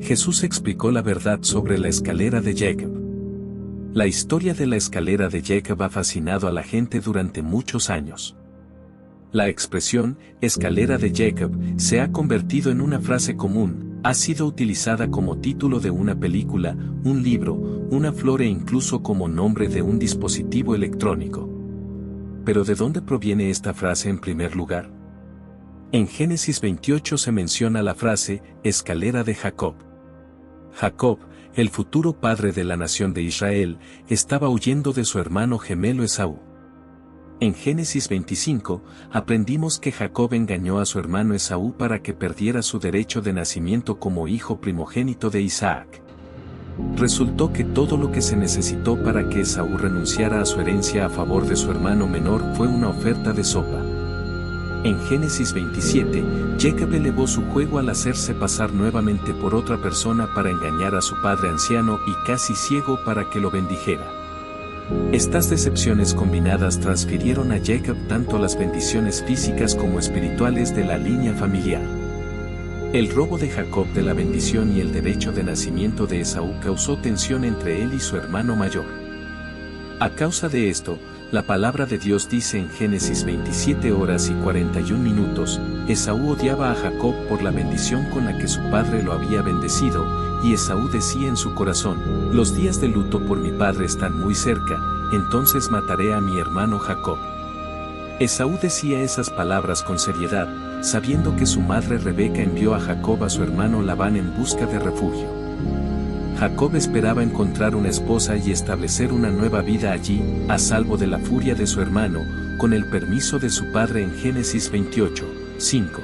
Jesús explicó la verdad sobre la escalera de Jacob. La historia de la escalera de Jacob ha fascinado a la gente durante muchos años. La expresión, escalera de Jacob, se ha convertido en una frase común, ha sido utilizada como título de una película, un libro, una flor e incluso como nombre de un dispositivo electrónico. ¿Pero de dónde proviene esta frase en primer lugar? En Génesis 28 se menciona la frase, escalera de Jacob. Jacob, el futuro padre de la nación de Israel, estaba huyendo de su hermano gemelo Esaú. En Génesis 25, aprendimos que Jacob engañó a su hermano Esaú para que perdiera su derecho de nacimiento como hijo primogénito de Isaac. Resultó que todo lo que se necesitó para que Esaú renunciara a su herencia a favor de su hermano menor fue una oferta de sopa. En Génesis 27, Jacob elevó su juego al hacerse pasar nuevamente por otra persona para engañar a su padre anciano y casi ciego para que lo bendijera. Estas decepciones combinadas transfirieron a Jacob tanto las bendiciones físicas como espirituales de la línea familiar. El robo de Jacob de la bendición y el derecho de nacimiento de Esaú causó tensión entre él y su hermano mayor. A causa de esto, la palabra de Dios dice en Génesis 27 horas y 41 minutos, Esaú odiaba a Jacob por la bendición con la que su padre lo había bendecido, y Esaú decía en su corazón, los días de luto por mi padre están muy cerca, entonces mataré a mi hermano Jacob. Esaú decía esas palabras con seriedad, sabiendo que su madre Rebeca envió a Jacob a su hermano Labán en busca de refugio. Jacob esperaba encontrar una esposa y establecer una nueva vida allí, a salvo de la furia de su hermano, con el permiso de su padre en Génesis 28, 5.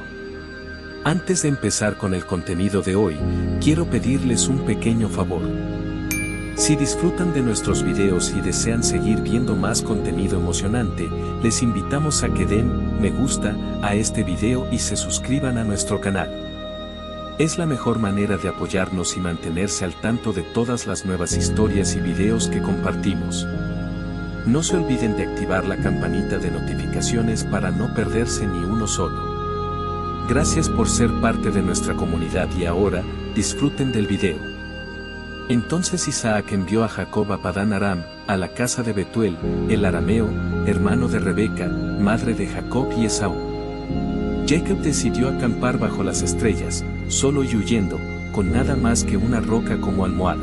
Antes de empezar con el contenido de hoy, quiero pedirles un pequeño favor. Si disfrutan de nuestros videos y desean seguir viendo más contenido emocionante, les invitamos a que den me gusta a este video y se suscriban a nuestro canal. Es la mejor manera de apoyarnos y mantenerse al tanto de todas las nuevas historias y videos que compartimos. No se olviden de activar la campanita de notificaciones para no perderse ni uno solo. Gracias por ser parte de nuestra comunidad y ahora, disfruten del video. Entonces Isaac envió a Jacob a Padán Aram, a la casa de Betuel, el arameo, hermano de Rebeca, madre de Jacob y Esaú. Jacob decidió acampar bajo las estrellas, solo y huyendo, con nada más que una roca como almohada.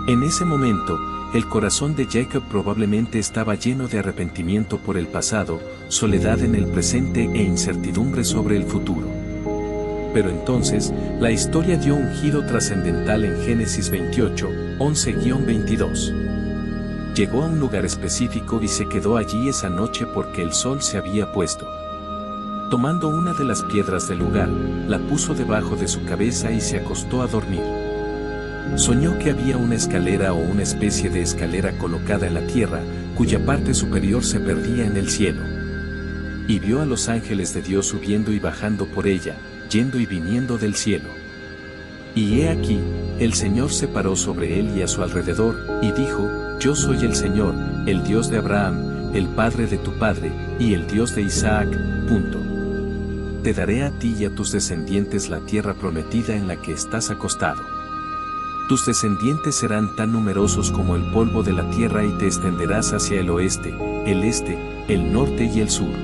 En ese momento, el corazón de Jacob probablemente estaba lleno de arrepentimiento por el pasado, soledad en el presente e incertidumbre sobre el futuro. Pero entonces, la historia dio un giro trascendental en Génesis 28, 11-22. Llegó a un lugar específico y se quedó allí esa noche porque el sol se había puesto. Tomando una de las piedras del lugar, la puso debajo de su cabeza y se acostó a dormir. Soñó que había una escalera o una especie de escalera colocada en la tierra, cuya parte superior se perdía en el cielo. Y vio a los ángeles de Dios subiendo y bajando por ella, yendo y viniendo del cielo. Y he aquí, el Señor se paró sobre él y a su alrededor, y dijo, Yo soy el Señor, el Dios de Abraham, el Padre de tu padre, y el Dios de Isaac. Te daré a ti y a tus descendientes la tierra prometida en la que estás acostado. Tus descendientes serán tan numerosos como el polvo de la tierra y te extenderás hacia el oeste, el este, el norte y el sur.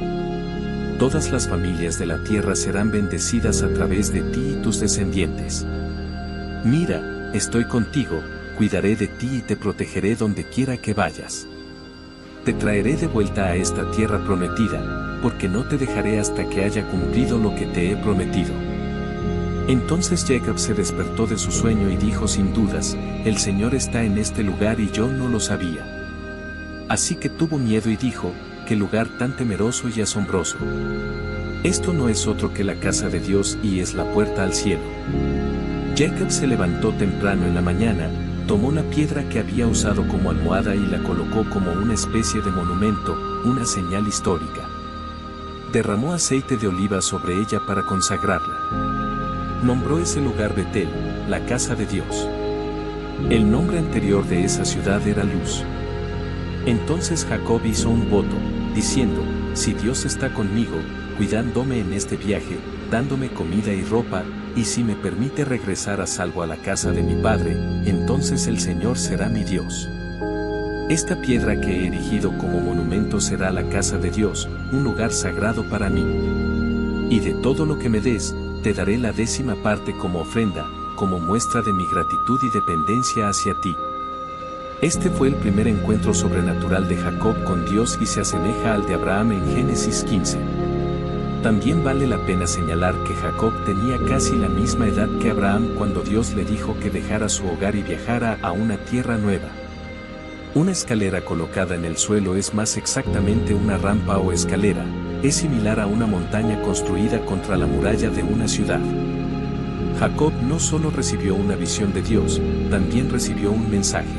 Todas las familias de la tierra serán bendecidas a través de ti y tus descendientes. Mira, estoy contigo, cuidaré de ti y te protegeré donde quiera que vayas. Te traeré de vuelta a esta tierra prometida, porque no te dejaré hasta que haya cumplido lo que te he prometido. Entonces Jacob se despertó de su sueño y dijo sin dudas, el Señor está en este lugar y yo no lo sabía. Así que tuvo miedo y dijo, qué lugar tan temeroso y asombroso. Esto no es otro que la casa de Dios y es la puerta al cielo. Jacob se levantó temprano en la mañana, tomó la piedra que había usado como almohada y la colocó como una especie de monumento, una señal histórica. Derramó aceite de oliva sobre ella para consagrarla. Nombró ese lugar Betel, la casa de Dios. El nombre anterior de esa ciudad era Luz. Entonces Jacob hizo un voto, diciendo, si Dios está conmigo, cuidándome en este viaje, dándome comida y ropa, y si me permite regresar a salvo a la casa de mi padre, entonces el Señor será mi Dios. Esta piedra que he erigido como monumento será la casa de Dios, un lugar sagrado para mí. Y de todo lo que me des, te daré la 10ª parte como ofrenda, como muestra de mi gratitud y dependencia hacia ti. Este fue el primer encuentro sobrenatural de Jacob con Dios y se asemeja al de Abraham en Génesis 15. También vale la pena señalar que Jacob tenía casi la misma edad que Abraham cuando Dios le dijo que dejara su hogar y viajara a una tierra nueva. Una escalera colocada en el suelo es más exactamente una rampa o escalera, es similar a una montaña construida contra la muralla de una ciudad. Jacob no solo recibió una visión de Dios, también recibió un mensaje.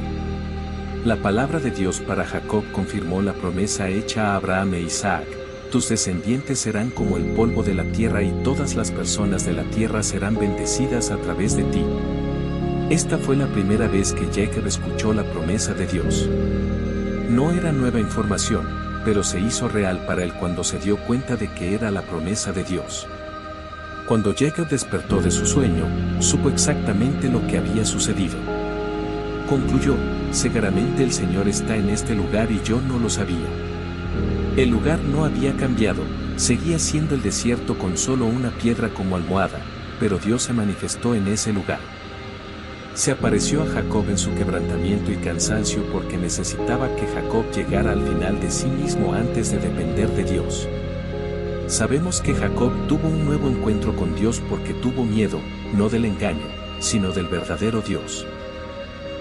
La palabra de Dios para Jacob confirmó la promesa hecha a Abraham e Isaac: tus descendientes serán como el polvo de la tierra y todas las personas de la tierra serán bendecidas a través de ti. Esta fue la primera vez que Jacob escuchó la promesa de Dios. No era nueva información, pero se hizo real para él cuando se dio cuenta de que era la promesa de Dios. Cuando Jacob despertó de su sueño, supo exactamente lo que había sucedido. Concluyó, seguramente el Señor está en este lugar y yo no lo sabía. El lugar no había cambiado, seguía siendo el desierto con solo una piedra como almohada, pero Dios se manifestó en ese lugar. Se apareció a Jacob en su quebrantamiento y cansancio porque necesitaba que Jacob llegara al final de sí mismo antes de depender de Dios. Sabemos que Jacob tuvo un nuevo encuentro con Dios porque tuvo miedo, no del engaño, sino del verdadero Dios.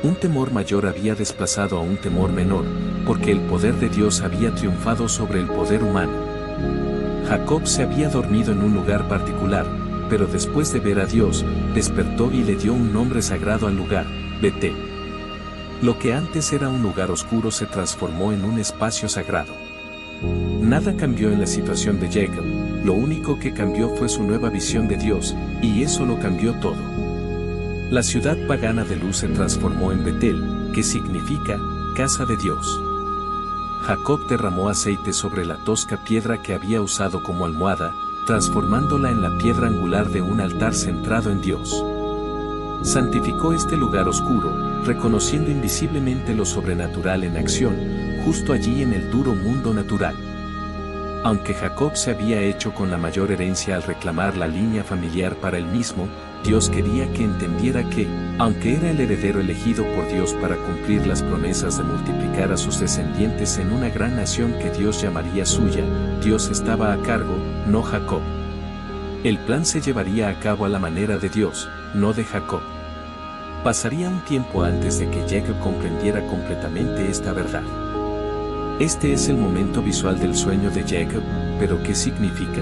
Un temor mayor había desplazado a un temor menor, porque el poder de Dios había triunfado sobre el poder humano. Jacob se había dormido en un lugar particular, pero después de ver a Dios, despertó y le dio un nombre sagrado al lugar, Betel. Lo que antes era un lugar oscuro se transformó en un espacio sagrado. Nada cambió en la situación de Jacob, lo único que cambió fue su nueva visión de Dios, y eso lo cambió todo. La ciudad pagana de Luz se transformó en Betel, que significa, casa de Dios. Jacob derramó aceite sobre la tosca piedra que había usado como almohada, transformándola en la piedra angular de un altar centrado en Dios. Santificó este lugar oscuro, reconociendo invisiblemente lo sobrenatural en acción, justo allí en el duro mundo natural. Aunque Jacob se había hecho con la mayor herencia al reclamar la línea familiar para él mismo, Dios quería que entendiera que, aunque era el heredero elegido por Dios para cumplir las promesas de multiplicar a sus descendientes en una gran nación que Dios llamaría suya, Dios estaba a cargo, no Jacob. El plan se llevaría a cabo a la manera de Dios, no de Jacob. Pasaría un tiempo antes de que Jacob comprendiera completamente esta verdad. Este es el momento visual del sueño de Jacob, pero ¿qué significa?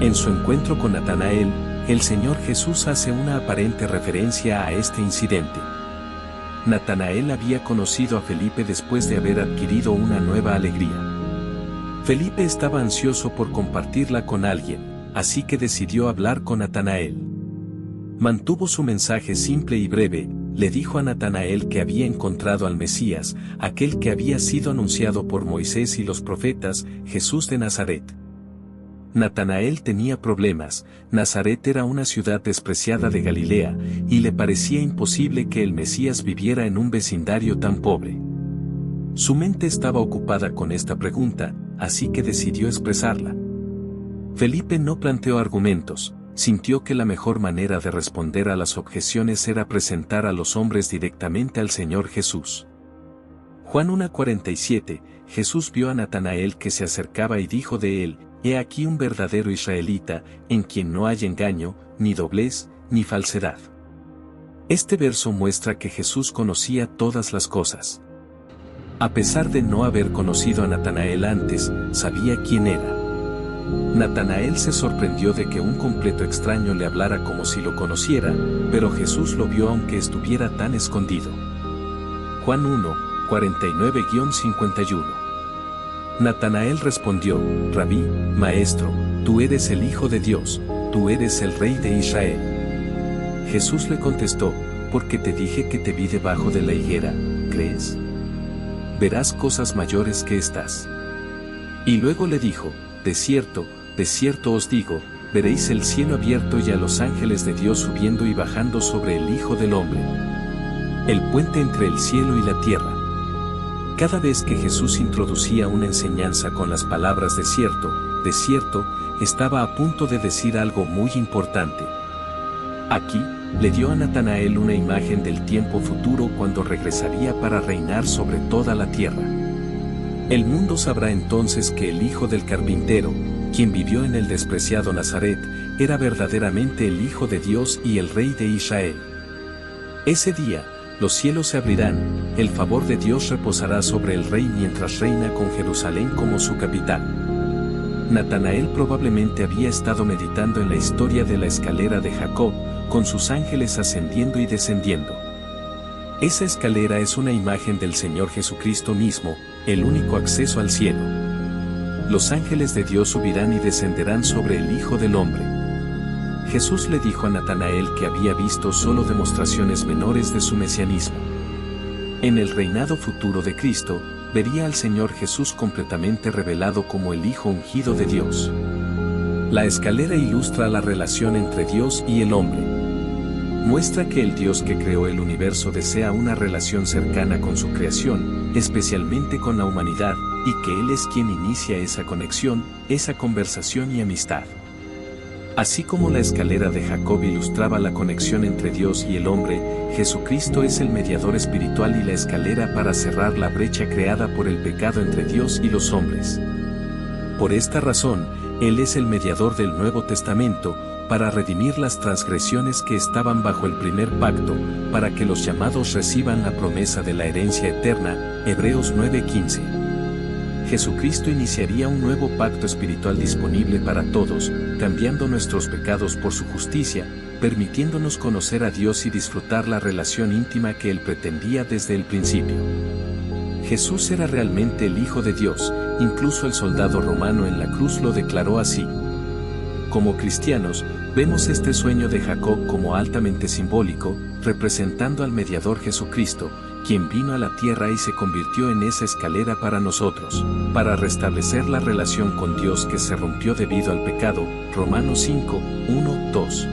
En su encuentro con Natanael, el Señor Jesús hace una aparente referencia a este incidente. Natanael había conocido a Felipe después de haber adquirido una nueva alegría. Felipe estaba ansioso por compartirla con alguien, así que decidió hablar con Natanael. Mantuvo su mensaje simple y breve, le dijo a Natanael que había encontrado al Mesías, aquel que había sido anunciado por Moisés y los profetas, Jesús de Nazaret. Natanael tenía problemas, Nazaret era una ciudad despreciada de Galilea, y le parecía imposible que el Mesías viviera en un vecindario tan pobre. Su mente estaba ocupada con esta pregunta, así que decidió expresarla. Felipe no planteó argumentos, sintió que la mejor manera de responder a las objeciones era presentar a los hombres directamente al Señor Jesús. Juan 1:47, Jesús vio a Natanael que se acercaba y dijo de él: He aquí un verdadero israelita, en quien no hay engaño, ni doblez, ni falsedad. Este verso muestra que Jesús conocía todas las cosas. A pesar de no haber conocido a Natanael antes, sabía quién era. Natanael se sorprendió de que un completo extraño le hablara como si lo conociera, pero Jesús lo vio aunque estuviera tan escondido. Juan 1:49-51. Natanael respondió: Rabí, Maestro, tú eres el Hijo de Dios, tú eres el Rey de Israel. Jesús le contestó: porque te dije que te vi debajo de la higuera, ¿crees? Verás cosas mayores que estas. Y luego le dijo, de cierto os digo, veréis el cielo abierto y a los ángeles de Dios subiendo y bajando sobre el Hijo del Hombre. El puente entre el cielo y la tierra. Cada vez que Jesús introducía una enseñanza con las palabras de cierto, estaba a punto de decir algo muy importante. Aquí, le dio a Natanael una imagen del tiempo futuro cuando regresaría para reinar sobre toda la tierra. El mundo sabrá entonces que el hijo del carpintero, quien vivió en el despreciado Nazaret, era verdaderamente el Hijo de Dios y el Rey de Israel. Ese día, los cielos se abrirán, el favor de Dios reposará sobre el Rey mientras reina con Jerusalén como su capital. Natanael probablemente había estado meditando en la historia de la escalera de Jacob, con sus ángeles ascendiendo y descendiendo. Esa escalera es una imagen del Señor Jesucristo mismo, el único acceso al cielo. Los ángeles de Dios subirán y descenderán sobre el Hijo del Hombre. Jesús le dijo a Natanael que había visto solo demostraciones menores de su mesianismo. En el reinado futuro de Cristo, vería al Señor Jesús completamente revelado como el Hijo ungido de Dios. La escalera ilustra la relación entre Dios y el hombre. Muestra que el Dios que creó el universo desea una relación cercana con su creación, especialmente con la humanidad, y que Él es quien inicia esa conexión, esa conversación y amistad. Así como la escalera de Jacob ilustraba la conexión entre Dios y el hombre, Jesucristo es el mediador espiritual y la escalera para cerrar la brecha creada por el pecado entre Dios y los hombres. Por esta razón, Él es el mediador del Nuevo Testamento, para redimir las transgresiones que estaban bajo el primer pacto, para que los llamados reciban la promesa de la herencia eterna, Hebreos 9:15. Jesucristo iniciaría un nuevo pacto espiritual disponible para todos, cambiando nuestros pecados por su justicia, permitiéndonos conocer a Dios y disfrutar la relación íntima que Él pretendía desde el principio. Jesús era realmente el Hijo de Dios, incluso el soldado romano en la cruz lo declaró así. Como cristianos, vemos este sueño de Jacob como altamente simbólico, representando al mediador Jesucristo, quien vino a la tierra y se convirtió en esa escalera para nosotros, para restablecer la relación con Dios que se rompió debido al pecado, Romanos 5, 1, 2.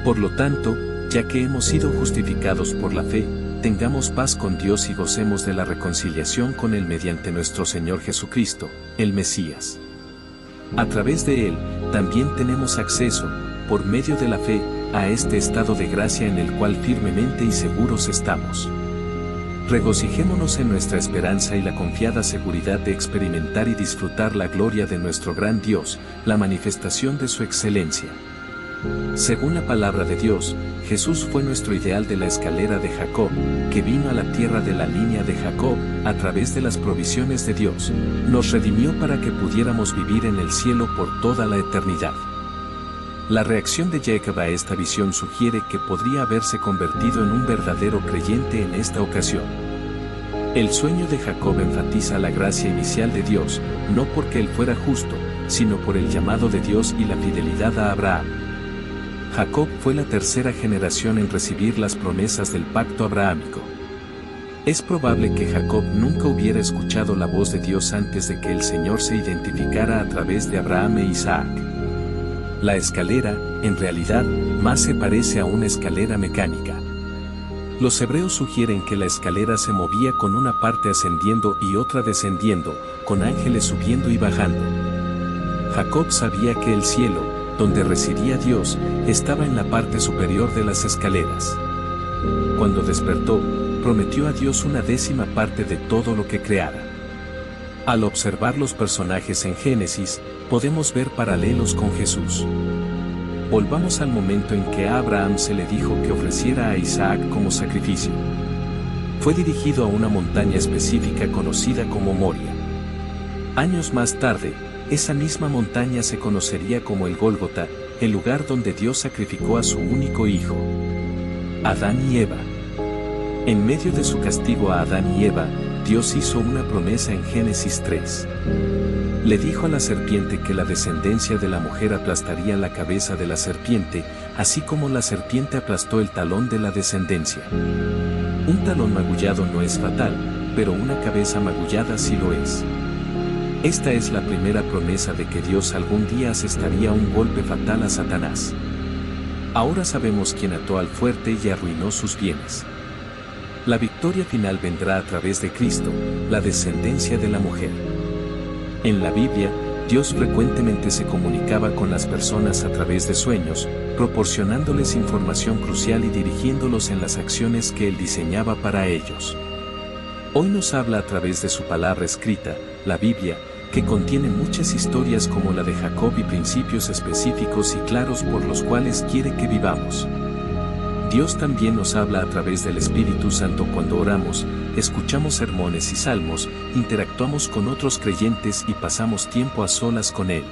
Por lo tanto, ya que hemos sido justificados por la fe, tengamos paz con Dios y gocemos de la reconciliación con Él mediante nuestro Señor Jesucristo, el Mesías. A través de Él, también tenemos acceso, por medio de la fe, a este estado de gracia en el cual firmemente y seguros estamos. Regocijémonos en nuestra esperanza y la confiada seguridad de experimentar y disfrutar la gloria de nuestro gran Dios, la manifestación de su excelencia. Según la palabra de Dios, Jesús fue nuestro ideal de la escalera de Jacob, que vino a la tierra de la línea de Jacob, a través de las provisiones de Dios, nos redimió para que pudiéramos vivir en el cielo por toda la eternidad. La reacción de Jacob a esta visión sugiere que podría haberse convertido en un verdadero creyente en esta ocasión. El sueño de Jacob enfatiza la gracia inicial de Dios, no porque él fuera justo, sino por el llamado de Dios y la fidelidad a Abraham. Jacob fue la tercera generación en recibir las promesas del pacto abrahámico. Es probable que Jacob nunca hubiera escuchado la voz de Dios antes de que el Señor se identificara a través de Abraham e Isaac. La escalera, en realidad, más se parece a una escalera mecánica. Los hebreos sugieren que la escalera se movía con una parte ascendiendo y otra descendiendo, con ángeles subiendo y bajando. Jacob sabía que el cielo, donde residía Dios, estaba en la parte superior de las escaleras. Cuando despertó, prometió a Dios una décima parte de todo lo que creara. Al observar los personajes en Génesis, podemos ver paralelos con Jesús. Volvamos al momento en que a Abraham se le dijo que ofreciera a Isaac como sacrificio. Fue dirigido a una montaña específica conocida como Moria. Años más tarde, esa misma montaña se conocería como el Gólgota, el lugar donde Dios sacrificó a su único hijo, Adán y Eva. En medio de su castigo a Adán y Eva, Dios hizo una promesa en Génesis 3. Le dijo a la serpiente que la descendencia de la mujer aplastaría la cabeza de la serpiente, así como la serpiente aplastó el talón de la descendencia. Un talón magullado no es fatal, pero una cabeza magullada sí lo es. Esta es la primera promesa de que Dios algún día asestaría un golpe fatal a Satanás. Ahora sabemos quién ató al fuerte y arruinó sus bienes. La victoria final vendrá a través de Cristo, la descendencia de la mujer. En la Biblia, Dios frecuentemente se comunicaba con las personas a través de sueños, proporcionándoles información crucial y dirigiéndolos en las acciones que Él diseñaba para ellos. Hoy nos habla a través de su palabra escrita, la Biblia, que contiene muchas historias como la de Jacob y principios específicos y claros por los cuales quiere que vivamos. Dios también nos habla a través del Espíritu Santo cuando oramos, escuchamos sermones y salmos, interactuamos con otros creyentes y pasamos tiempo a solas con Él.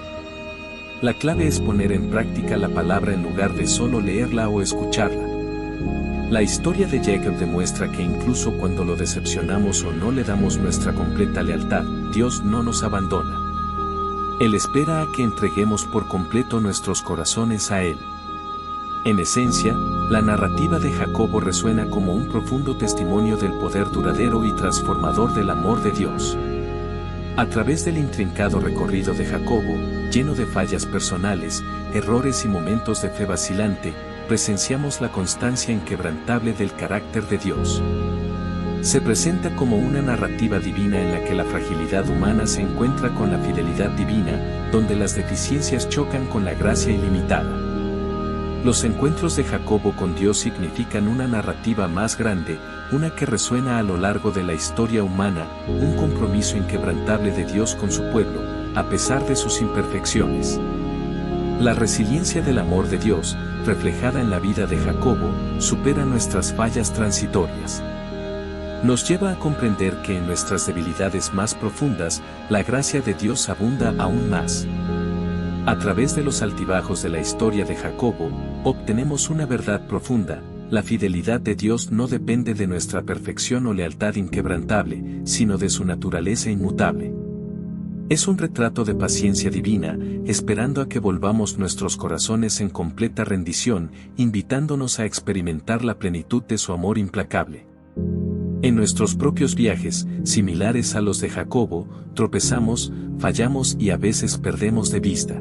La clave es poner en práctica la palabra en lugar de solo leerla o escucharla. La historia de Jacob demuestra que incluso cuando lo decepcionamos o no le damos nuestra completa lealtad, Dios no nos abandona. Él espera a que entreguemos por completo nuestros corazones a Él. En esencia, la narrativa de Jacobo resuena como un profundo testimonio del poder duradero y transformador del amor de Dios. A través del intrincado recorrido de Jacobo, lleno de fallas personales, errores y momentos de fe vacilante, presenciamos la constancia inquebrantable del carácter de Dios. Se presenta como una narrativa divina en la que la fragilidad humana se encuentra con la fidelidad divina, donde las deficiencias chocan con la gracia ilimitada. Los encuentros de Jacobo con Dios significan una narrativa más grande, una que resuena a lo largo de la historia humana, un compromiso inquebrantable de Dios con su pueblo, a pesar de sus imperfecciones. La resiliencia del amor de Dios, reflejada en la vida de Jacobo, supera nuestras fallas transitorias. Nos lleva a comprender que en nuestras debilidades más profundas, la gracia de Dios abunda aún más. A través de los altibajos de la historia de Jacobo, obtenemos una verdad profunda: la fidelidad de Dios no depende de nuestra perfección o lealtad inquebrantable, sino de su naturaleza inmutable. Es un retrato de paciencia divina, esperando a que volvamos nuestros corazones en completa rendición, invitándonos a experimentar la plenitud de su amor implacable. En nuestros propios viajes, similares a los de Jacobo, tropezamos, fallamos y a veces perdemos de vista.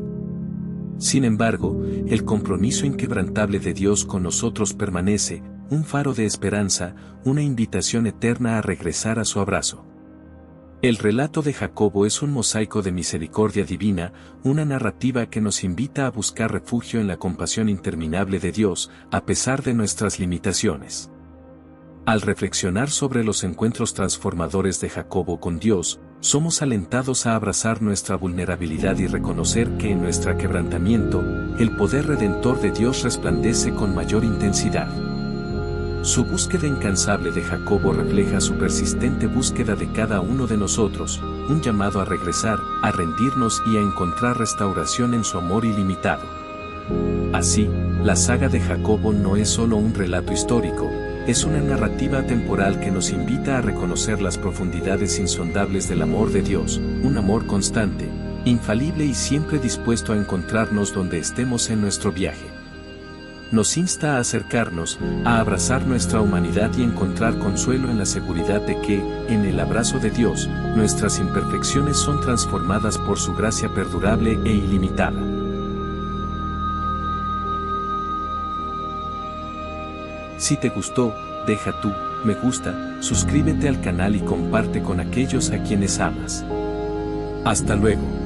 Sin embargo, el compromiso inquebrantable de Dios con nosotros permanece, un faro de esperanza, una invitación eterna a regresar a su abrazo. El relato de Jacobo es un mosaico de misericordia divina, una narrativa que nos invita a buscar refugio en la compasión interminable de Dios, a pesar de nuestras limitaciones. Al reflexionar sobre los encuentros transformadores de Jacobo con Dios, somos alentados a abrazar nuestra vulnerabilidad y reconocer que en nuestro quebrantamiento, el poder redentor de Dios resplandece con mayor intensidad. Su búsqueda incansable de Jacobo refleja su persistente búsqueda de cada uno de nosotros, un llamado a regresar, a rendirnos y a encontrar restauración en su amor ilimitado. Así, la saga de Jacobo no es solo un relato histórico, es una narrativa atemporal que nos invita a reconocer las profundidades insondables del amor de Dios, un amor constante, infalible y siempre dispuesto a encontrarnos donde estemos en nuestro viaje. Nos insta a acercarnos, a abrazar nuestra humanidad y encontrar consuelo en la seguridad de que, en el abrazo de Dios, nuestras imperfecciones son transformadas por su gracia perdurable e ilimitada. Si te gustó, deja tu me gusta, suscríbete al canal y comparte con aquellos a quienes amas. Hasta luego.